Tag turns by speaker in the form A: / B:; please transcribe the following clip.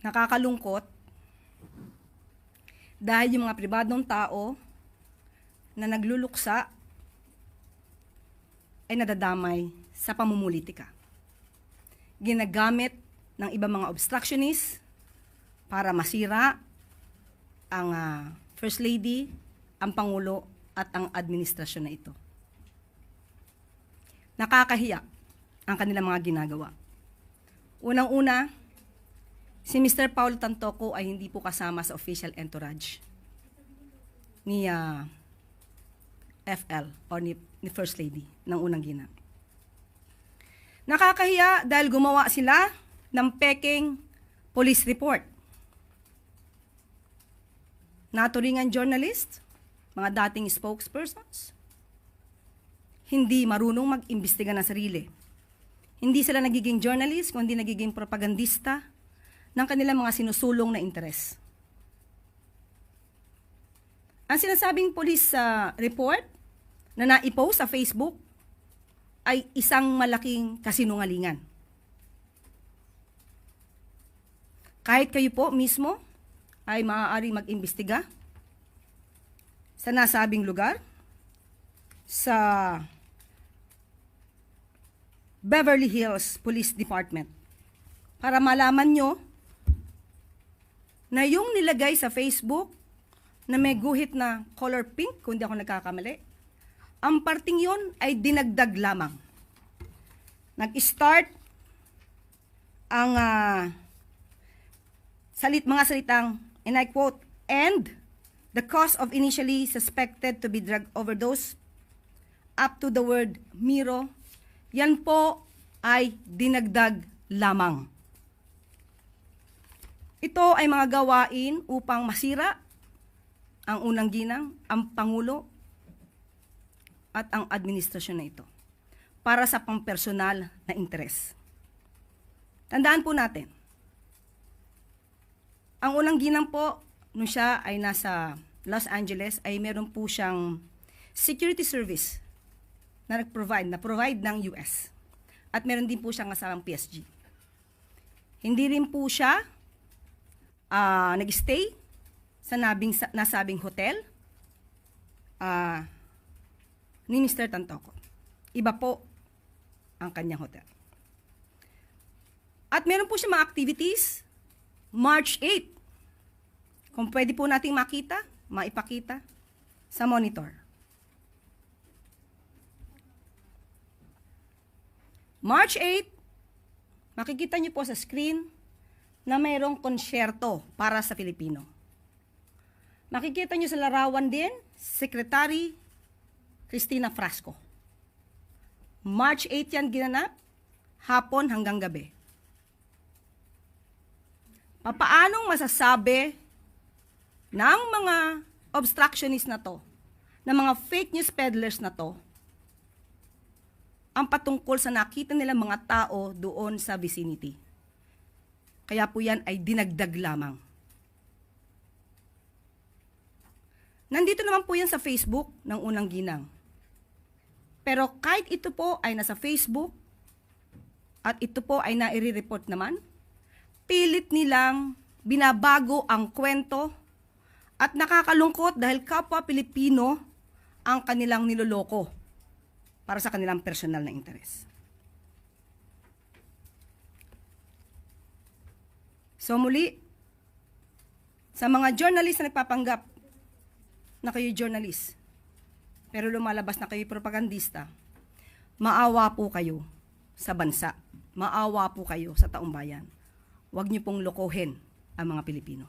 A: Nakakalungkot dahil yung mga pribadong tao na nagluluksa ay nadadamay sa pamumulitika. Ginagamit ng ibang mga obstructionist para masira ang First Lady, ang Pangulo at ang administrasyon na ito. Nakakahiya ang kanilang mga ginagawa. Unang-una, si Mr. Paulo Tantoco ay hindi po kasama sa official entourage ni FL o ni First Lady ng unang ginang. Nakakahiya dahil gumawa sila ng peking police report. Naturingan journalist, mga dating spokespersons, hindi marunong mag-imbestiga ng sarili. Hindi sila nagiging journalist, kundi nagiging propagandista ng kanilang mga sinusulong na interes. Ang sinasabing police report na naipost sa Facebook ay isang malaking kasinungalingan. Kahit kayo po mismo ay maaaring mag-imbestiga sa nasabing lugar, sa Beverly Hills Police Department, para malaman nyo na yung nilagay sa Facebook na may guhit na color pink, kung di ako nagkakamali, ang parting yon ay dinagdag lamang. Nag-start ang mga salitang, and I quote, "and the cause of initially suspected to be drug overdose," up to the word Miro, yan po ay dinagdag lamang. Ito ay mga gawain upang masira ang unang ginang, ang Pangulo, at ang administrasyon na ito para sa pampersonal na interes. Tandaan po natin, ang unang ginang po, nung siya ay nasa Los Angeles, ay meron po siyang security service na provide ng US. At meron din po siyang kasamang PSG. Hindi rin po siya nag-stay sa nasabing hotel ni Mr. Tantoco. Iba po ang kanyang hotel. At meron po siya mga activities March 8. Kung pwede po nating maipakita sa monitor. March 8, makikita niyo po sa screen na mayroong konsyerto para sa Pilipino. Makikita niyo sa larawan din, Secretary Cristina Frasco. March 8 yan ginanap, hapon hanggang gabi. Papaanong masasabi ng mga obstructionist na to, ng mga fake news peddlers na to, ang patungkol sa nakita nilang mga tao doon sa vicinity? Kaya po yan ay dinagdag lamang. Nandito naman po yan sa Facebook ng unang ginang. Pero kahit ito po ay nasa Facebook at ito po ay nai-report naman, pilit nilang binabago ang kwento at nakakalungkot dahil kapwa Pilipino ang kanilang niloloko para sa kanilang personal na interes. So muli, sa mga journalist na nagpapanggap na kayo journalist, pero lumalabas na kayo propagandista, maawa po kayo sa bansa, maawa po kayo sa taong bayan. Huwag niyo pong lokohin ang mga Pilipino.